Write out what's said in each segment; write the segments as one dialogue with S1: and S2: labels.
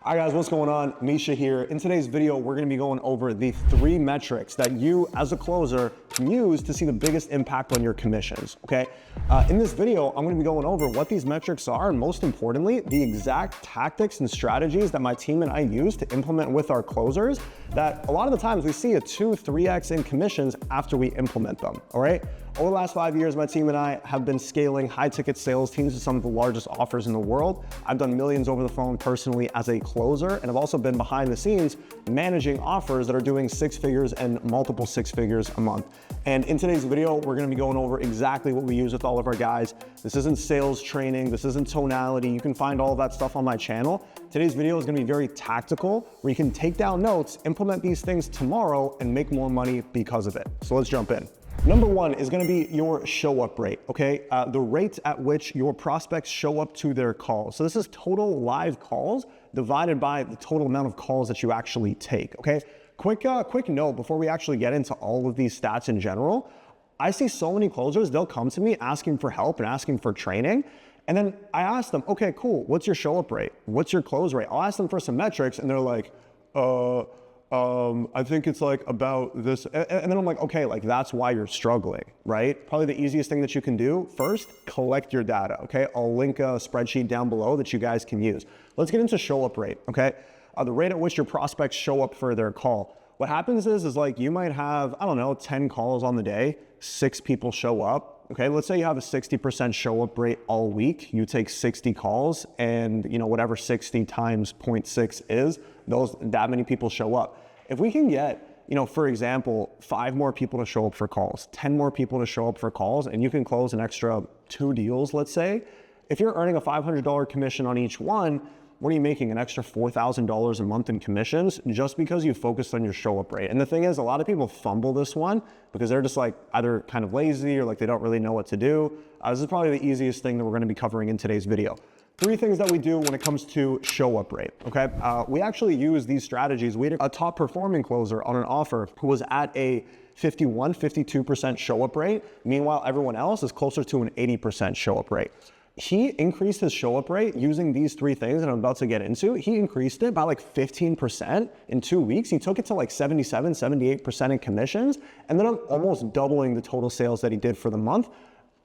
S1: Hi guys, what's going on? Misha here. In today's video, we're gonna be going over the 3 metrics that you as a closer can use to see the biggest impact on your commissions, okay? In this video, I'm gonna be going over what these metrics are and most importantly, the exact tactics and strategies that my team and I use to implement with our closers that a lot of the times we see a 2-3x in commissions after we implement them, all right? Over the last 5 years, my team and I have been scaling high-ticket sales teams to some of the largest offers in the world. I've done millions over the phone personally as a closer, and I've also been behind the scenes managing offers that are doing 6 figures and multiple 6 figures a month. And in today's video, we're gonna be going over exactly what we use with all of our guys. This isn't sales training, this isn't tonality. You can find all of that stuff on my channel. Today's video is gonna be very tactical, where you can take down notes, implement these things tomorrow, and make more money because of it. So let's jump in. Number 1 is gonna be your show up rate, okay? The rate at which your prospects show up to their calls. So this is total live calls divided by the total amount of calls that you actually take, okay? Quick note before we actually get into all of these stats in general. I see so many closers, they'll come to me asking for help and asking for training. And then I ask them, okay, cool, what's your show up rate? What's your close rate? I'll ask them for some metrics and they're like, I think it's like about this. And then I'm like, okay, like that's why you're struggling, right? Probably the easiest thing that you can do first, collect your data, okay? I'll link a spreadsheet down below that you guys can use. Let's get into show up rate, okay? The rate at which your prospects show up for their call. What happens is like you might have, I don't know, 10 calls on the day, 6 people show up. Okay, let's say you have a 60% show up rate all week. You take 60 calls and whatever 60 times 0.6 is, that many people show up. If we can get, for example, 5 more people to show up for calls, 10 more people to show up for calls, and you can close an extra 2 deals, let's say, if you're earning a $500 commission on each one, what are you making, an extra $4,000 a month in commissions just because you focused on your show up rate? And the thing is, a lot of people fumble this one because they're just like either kind of lazy or like they don't really know what to do. This is probably the easiest thing that we're gonna be covering in today's video. 3 things that we do when it comes to show up rate, okay? We actually use these strategies. We had a top performing closer on an offer who was at a 51, 52% show up rate. Meanwhile, everyone else is closer to an 80% show up rate. He increased his show up rate using these 3 things that I'm about to get into. He increased it by like 15% in 2 weeks. He took it to like 77, 78% in commissions, and then almost doubling the total sales that he did for the month,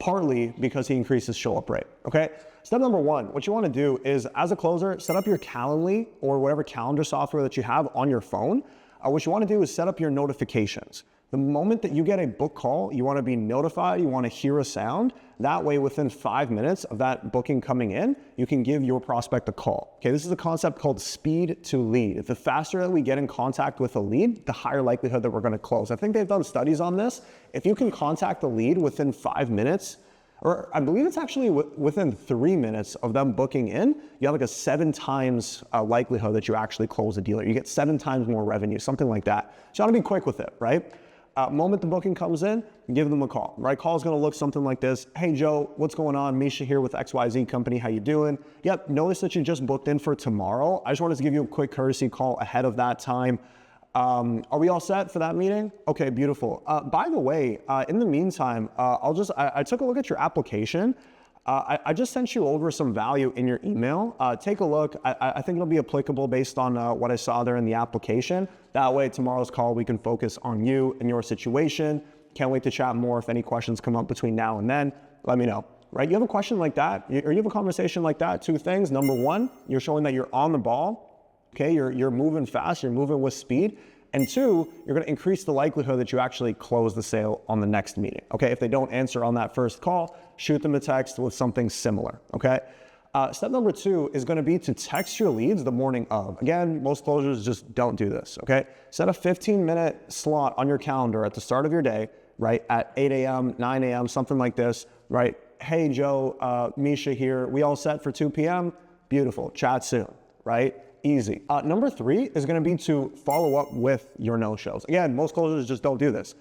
S1: partly because he increased his show up rate, okay? Step number 1, what you wanna do is, as a closer, set up your Calendly or whatever calendar software that you have on your phone. What you wanna do is set up your notifications. The moment that you get a book call, you wanna be notified, you wanna hear a sound. That way, within 5 minutes of that booking coming in, you can give your prospect a call. Okay, this is a concept called speed to lead. The faster that we get in contact with a lead, the higher likelihood that we're gonna close. I think they've done studies on this. If you can contact the lead within 5 minutes, or I believe it's actually within 3 minutes of them booking in, you have like a 7 times likelihood that you actually close a deal. You get 7 times more revenue, something like that. So you wanna be quick with it, right? Moment the booking comes in, give them a call, right? Call's gonna look something like this. Hey Joe, what's going on? Misha here with XYZ company, how you doing? Yep, notice that you just booked in for tomorrow. I just wanted to give you a quick courtesy call ahead of that time. Are we all set for that meeting? Okay, beautiful. By the way, in the meantime, I took a look at your application. I just sent you over some value in your email. Take a look. I think it'll be applicable based on what I saw there in the application. That way, tomorrow's call, we can focus on you and your situation. Can't wait to chat more. If any questions come up between now and then, let me know, right? You have a question like that, or you have a conversation like that, 2 things. Number 1, you're showing that you're on the ball, okay? You're moving fast, you're moving with speed. And 2, you're gonna increase the likelihood that you actually close the sale on the next meeting, okay? If they don't answer on that first call, shoot them a text with something similar, okay? Step number 2 is gonna be to text your leads the morning of. Again, most closers just don't do this, okay? Set a 15-minute slot on your calendar at the start of your day, right? At 8 a.m., 9 a.m., something like this, right? Hey, Joe, Misha here. We all set for 2 p.m.? Beautiful, chat soon, right? Easy. Number 3 is gonna be to follow up with your no-shows. Again, most closers just don't do this.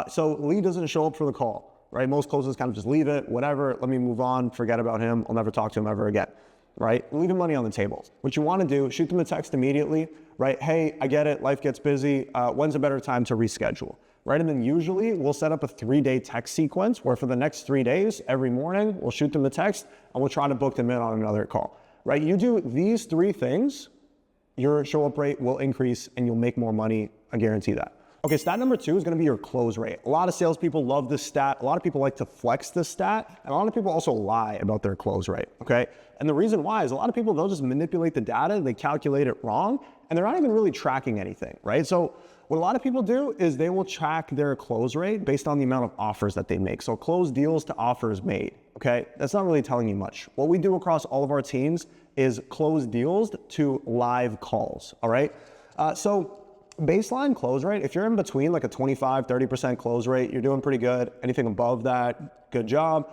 S1: So lead doesn't show up for the call, right? Most closers kind of just leave it, whatever, let me move on, forget about him, I'll never talk to him ever again, right? Leaving money on the table. What you wanna do, shoot them a text immediately, right? Hey, I get it, life gets busy, when's a better time to reschedule, right? And then usually we'll set up a 3-day text sequence where for the next 3 days, every morning, we'll shoot them a text and we'll try to book them in on another call, right? You do these 3 things, your show up rate will increase and you'll make more money. I guarantee that. Okay, stat number 2 is gonna be your close rate. A lot of salespeople love this stat. A lot of people like to flex this stat, and a lot of people also lie about their close rate, okay? And the reason why is a lot of people, they'll just manipulate the data, they calculate it wrong, and they're not even really tracking anything, right? So what a lot of people do is they will track their close rate based on the amount of offers that they make. So closed deals to offers made, okay? That's not really telling you much. What we do across all of our teams is closed deals to live calls, all right? So baseline close rate, if you're in between like a 25, 30% close rate, you're doing pretty good. Anything above that, good job.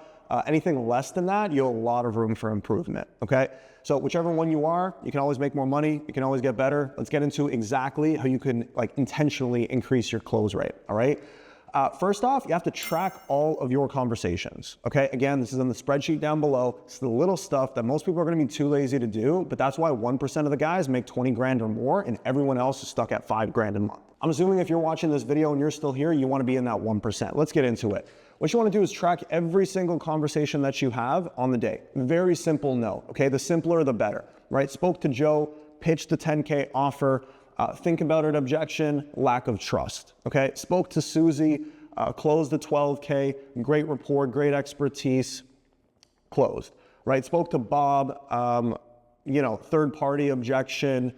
S1: Anything less than that, you have a lot of room for improvement, okay? So whichever one you are, you can always make more money, you can always get better. Let's get into exactly how you can like intentionally increase your close rate, all right? First off, you have to track all of your conversations, okay? Again, this is in the spreadsheet down below. It's the little stuff that most people are gonna be too lazy to do, but that's why 1% of the guys make 20 grand or more and everyone else is stuck at 5 grand a month. I'm assuming if you're watching this video and you're still here, you wanna be in that 1%. Let's get into it. What you wanna do is track every single conversation that you have on the day. Very simple no, okay? The simpler, the better, right? Spoke to Joe, pitched a 10K offer, think about it, objection, lack of trust, okay? Spoke to Susie, closed the 12K, great rapport, great expertise, closed, right? Spoke to Bob, third party objection,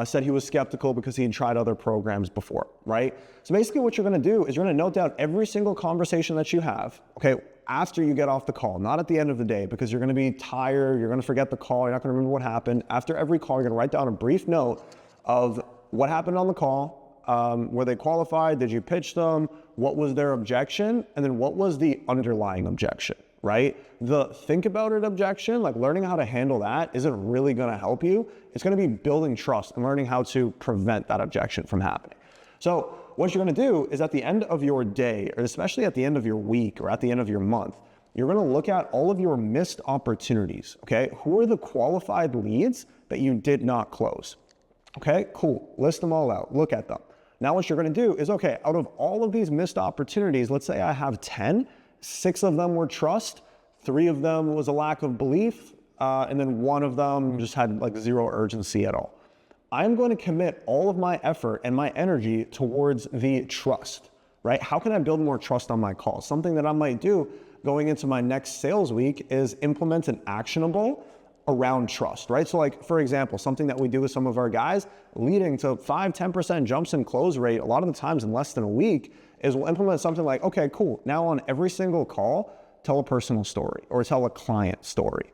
S1: said he was skeptical because he had tried other programs before, right? So basically what you're gonna do is you're gonna note down every single conversation that you have, okay, after you get off the call, not at the end of the day, because you're gonna be tired, you're gonna forget the call, you're not gonna remember what happened. After every call, you're gonna write down a brief note of what happened on the call, were they qualified, did you pitch them, what was their objection, and then what was the underlying objection, right? The think about it objection, like learning how to handle that isn't really gonna help you. It's gonna be building trust and learning how to prevent that objection from happening. So what you're gonna do is at the end of your day, or especially at the end of your week or at the end of your month, you're gonna look at all of your missed opportunities, okay? Who are the qualified leads that you did not close? Okay, cool, list them all out, look at them. Now what you're gonna do is, okay, out of all of these missed opportunities, let's say I have 10, 6 of them were trust, 3 of them was a lack of belief, and then 1 of them just had like 0 urgency at all. I'm going to commit all of my effort and my energy towards the trust, right? How can I build more trust on my calls? Something that I might do going into my next sales week is implement an actionable around trust, right? So like, for example, something that we do with some of our guys leading to 5-10% jumps in close rate, a lot of the times in less than a week, is we'll implement something like, okay, cool. Now on every single call, tell a personal story or tell a client story,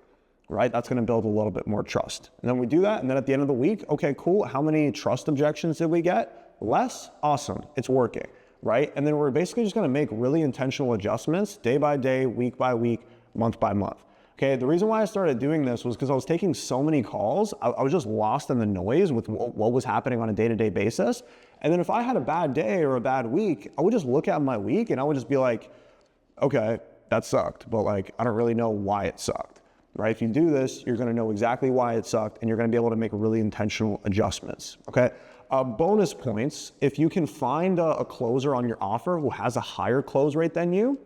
S1: right? That's gonna build a little bit more trust. And then we do that. And then at the end of the week, okay, cool. How many trust objections did we get? Less? Awesome, it's working, right? And then we're basically just gonna make really intentional adjustments day by day, week by week, month by month. Okay, the reason why I started doing this was because I was taking so many calls, I was just lost in the noise with what was happening on a day-to-day basis. And then if I had a bad day or a bad week, I would just look at my week and I would just be like, okay, that sucked, but like, I don't really know why it sucked, right? If you do this, you're gonna know exactly why it sucked and you're gonna be able to make really intentional adjustments, okay? Bonus points, if you can find a closer on your offer who has a higher close rate than you,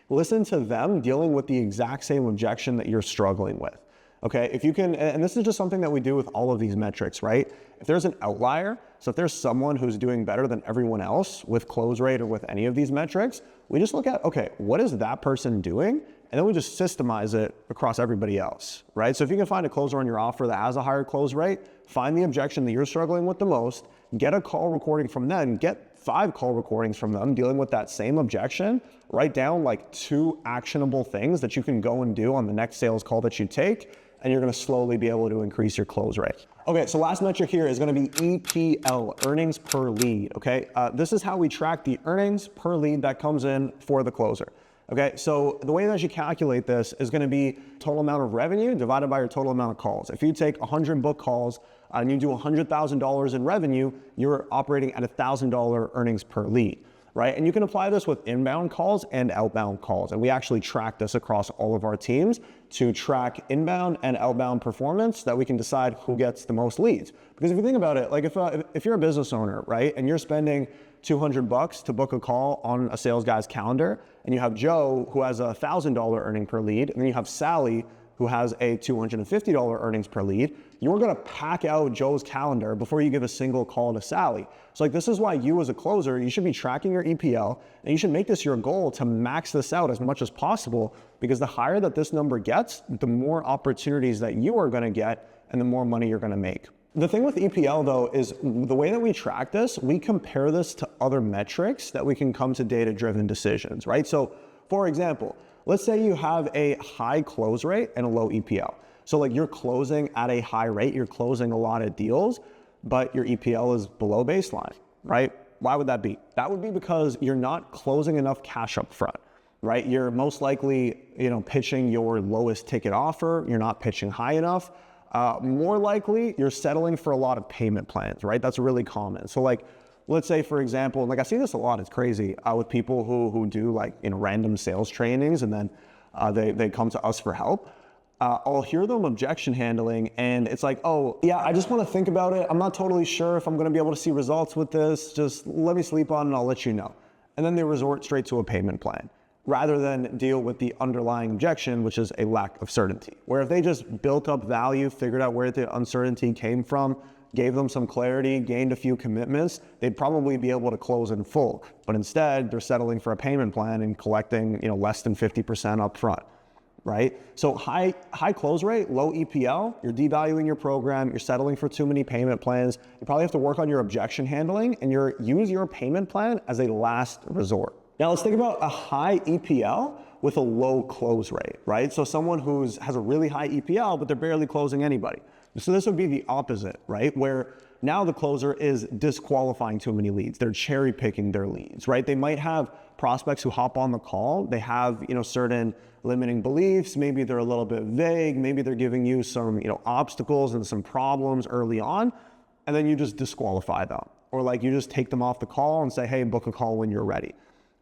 S1: listen to them dealing with the exact same objection that you're struggling with, okay? If you can, and this is just something that we do with all of these metrics, right? If there's an outlier, so if there's someone who's doing better than everyone else with close rate or with any of these metrics, we just look at, okay, what is that person doing? And then we just systemize it across everybody else, right? So if you can find a closer on your offer that has a higher close rate, find the objection that you're struggling with the most, get a call recording from them, get 5 call recordings from them dealing with that same objection, write down like 2 actionable things that you can go and do on the next sales call that you take, and you're gonna slowly be able to increase your close rate. Okay, so last metric here is gonna be EPL, earnings per lead, okay? This is how we track the earnings per lead that comes in for the closer. Okay, so the way that you calculate this is gonna be total amount of revenue divided by your total amount of calls. If you take 100 book calls and you do $100,000 in revenue, you're operating at $1,000 earnings per lead, right? And you can apply this with inbound calls and outbound calls. And we actually track this across all of our teams to track inbound and outbound performance that we can decide who gets the most leads. Because if you think about it, like if you're a business owner, right, and you're spending $200 to book a call on a sales guy's calendar, and you have Joe who has $1,000 earning per lead, and then you have Sally who has a $250 earnings per lead, you're gonna pack out Joe's calendar before you give a single call to Sally. So like, this is why you as a closer, you should be tracking your EPL, and you should make this your goal to max this out as much as possible, because the higher that this number gets, the more opportunities that you are gonna get and the more money you're gonna make. The thing with EPL though is the way that we track this, we compare this to other metrics that we can come to data-driven decisions, right? So for example, let's say you have a high close rate and a low EPL. So like, you're closing at a high rate, you're closing a lot of deals, but your EPL is below baseline, right? Why would that be? That would be because you're not closing enough cash up front, right? You're most likely, pitching your lowest ticket offer. You're not pitching high enough. More likely, you're settling for a lot of payment plans, right? That's really common. So like, let's say for example, like I see this a lot, it's crazy, with people who do like, random sales trainings, and then they come to us for help. I'll hear them objection handling, and it's like, oh yeah, I just want to think about it. I'm not totally sure if I'm going to be able to see results with this. Just let me sleep on it and I'll let you know. And then they resort straight to a payment plan, rather than deal with the underlying objection, which is a lack of certainty. Where if they just built up value, figured out where the uncertainty came from, gave them some clarity, gained a few commitments, they'd probably be able to close in full. But instead, they're settling for a payment plan and collecting, less than 50% up front, right? So high close rate, low EPL, you're devaluing your program, you're settling for too many payment plans. You probably have to work on your objection handling, and use your payment plan as a last resort. Now let's think about a high EPL with a low close rate, right? So someone has a really high EPL, but they're barely closing anybody. So this would be the opposite, right? Where now the closer is disqualifying too many leads. They're cherry picking their leads, right? They might have prospects who hop on the call. They have, certain limiting beliefs. Maybe they're a little bit vague. Maybe they're giving you some, obstacles and some problems early on, and then you just disqualify them. Or like, you just take them off the call and say, hey, book a call when you're ready,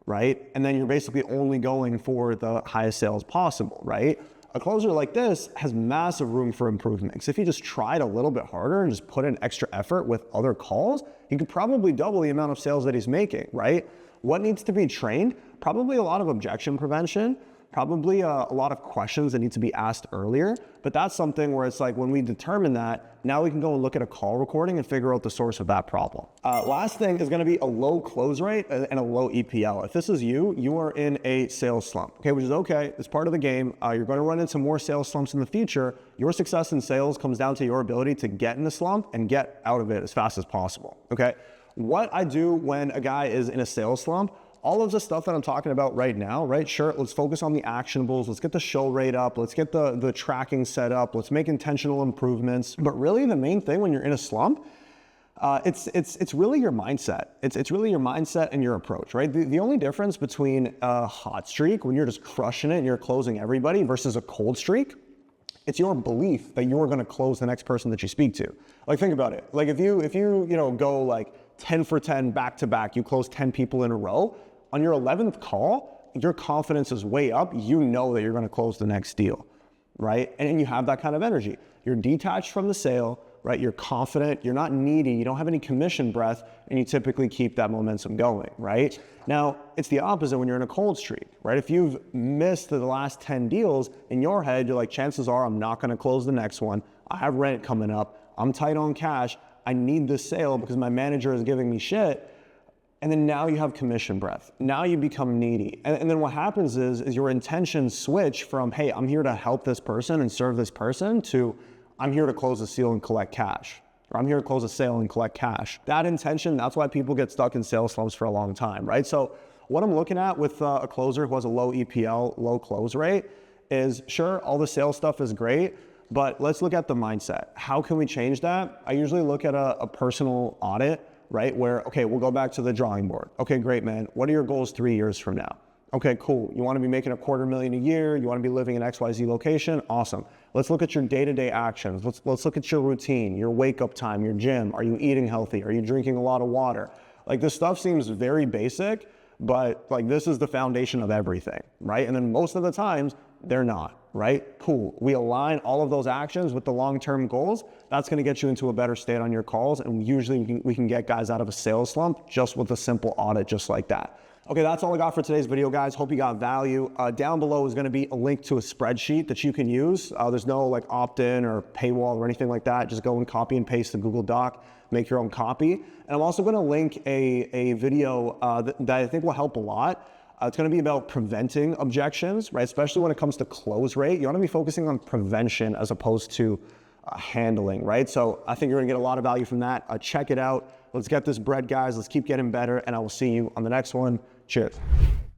S1: right? And then you're basically only going for the highest sales possible, right? A closer like this has massive room for improvement. Because if he just tried a little bit harder and just put in extra effort with other calls, he could probably double the amount of sales that he's making, right? What needs to be trained? Probably a lot of objection prevention, probably a lot of questions that need to be asked earlier. But that's something where it's like, when we determine that, now we can go and look at a call recording and figure out the source of that problem. Last thing is gonna be a low close rate and a low EPL. If this is you are in a sales slump, okay, which is okay, it's part of the game. You're gonna run into more sales slumps in the future. Your success in sales comes down to your ability to get in a slump and get out of it as fast as possible, okay? What I do when a guy is in a sales slump, all of the stuff that I'm talking about right now, right? Sure, let's focus on the actionables. Let's get the show rate up. Let's get the tracking set up. Let's make intentional improvements. But really, the main thing when you're in a slump, it's really your mindset. It's really your mindset and your approach, right? The only difference between a hot streak, when you're just crushing it and you're closing everybody, versus a cold streak, it's your belief that you're going to close the next person that you speak to. Like, think about it. Like, if you go like 10 for 10 back to back, you close 10 people in a row. On your 11th call, your confidence is way up. You know that you're going to close the next deal, right? And you have that kind of energy. You're detached from the sale, right? You're confident, you're not needy, you don't have any commission breath, and you typically keep that momentum going, right? Now, it's the opposite when you're in a cold streak, right? If you've missed the last 10 deals, in your head, you're like, chances are I'm not going to close the next one. I have rent coming up. I'm tight on cash. I need this sale because my manager is giving me shit. And then now you have commission breath. Now you become needy. And then what happens is your intentions switch from, hey, I'm here to help this person and serve this person, to I'm here to close a deal and collect cash. Or I'm here to close a sale and collect cash. That intention, that's why people get stuck in sales slumps for a long time, right? So what I'm looking at with a closer who has a low EPL, low close rate is, sure, all the sales stuff is great, but let's look at the mindset. How can we change that? I usually look at a personal audit, right? Where, okay, we'll go back to the drawing board. Okay, great, man. What are your goals 3 years from now? Okay, cool. You want to be making $250,000 a year. You want to be living in XYZ location. Awesome. Let's look at your day-to-day actions. Let's look at your routine, your wake-up time, your gym. Are you eating healthy? Are you drinking a lot of water? Like, this stuff seems very basic, but like, this is the foundation of everything, right? And then most of the times, they're not, right? Cool. We align all of those actions with the long-term goals. That's going to get you into a better state on your calls. And usually we can get guys out of a sales slump just with a simple audit just like that. Okay, that's all I got for today's video, guys. Hope you got value. Down below is gonna be a link to a spreadsheet that you can use. There's no like opt-in or paywall or anything like that. Just go and copy and paste the Google Doc, make your own copy. And I'm also gonna link a video that I think will help a lot. It's gonna be about preventing objections, right? Especially when it comes to close rate. You wanna be focusing on prevention as opposed to handling, right? So I think you're gonna get a lot of value from that. Check it out. Let's get this bread, guys. Let's keep getting better, and I will see you on the next one. Cheers.